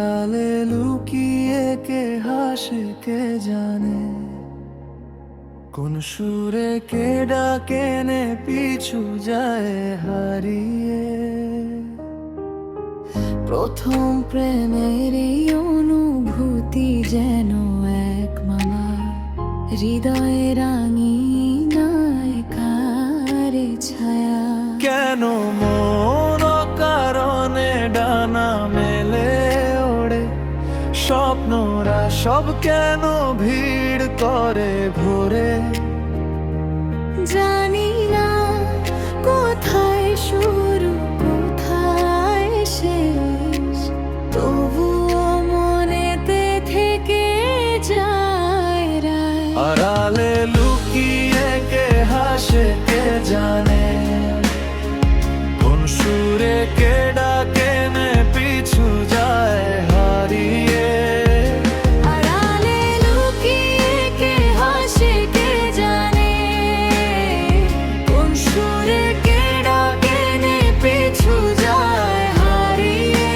আড়ালে লুকিয়ে কে হাসে কে জানে, কোন সুরে কে ডাকে নে পিছু যায় হারিয়ে। প্রথম প্রেমের এই অনুভূতি যেন এক মামা, হৃদয়ে রাঙিনায় কারে ছায়া। কেন মন কারণে ডানা মেলে ওড়ে, স্বপ্নরা সব কেন ভিড় করে ভোরে। জানি না কোথায় শুরু কোথায় শেষ, তবুও মনেতে থেকে যায় রায়। আড়ালে লুকিয়ে কে হাসে কে জানে, কোন সুরে কে ডাকে নে পিছু যায় হারিয়ে। আড়ালে লুকিয়ে কে হাসে কে জানে, কোন সুরে কে ডাকে নে পিছু যায় হারিয়ে।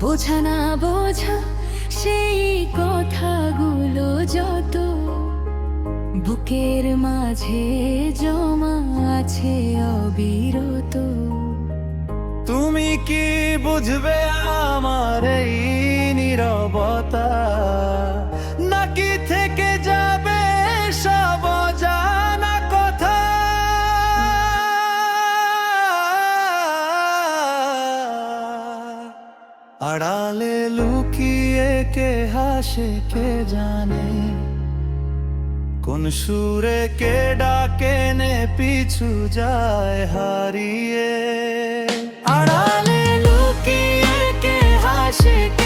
বোঝা না বোঝা সেই কথাগুলো যত বুকের মাঝে জমা আছে অবিরত। তুমি কি বুঝবে আমার এই নীরবতা, নাকি থেকে যাবে সব জানা কথা। আড়ালে লুকিয়ে কে হাসে কে জানে, কোন সুরে কে ডাকে নে পিছু যায় হারিয়ে। আড়ালে লুকিয়ে কে হাসে কে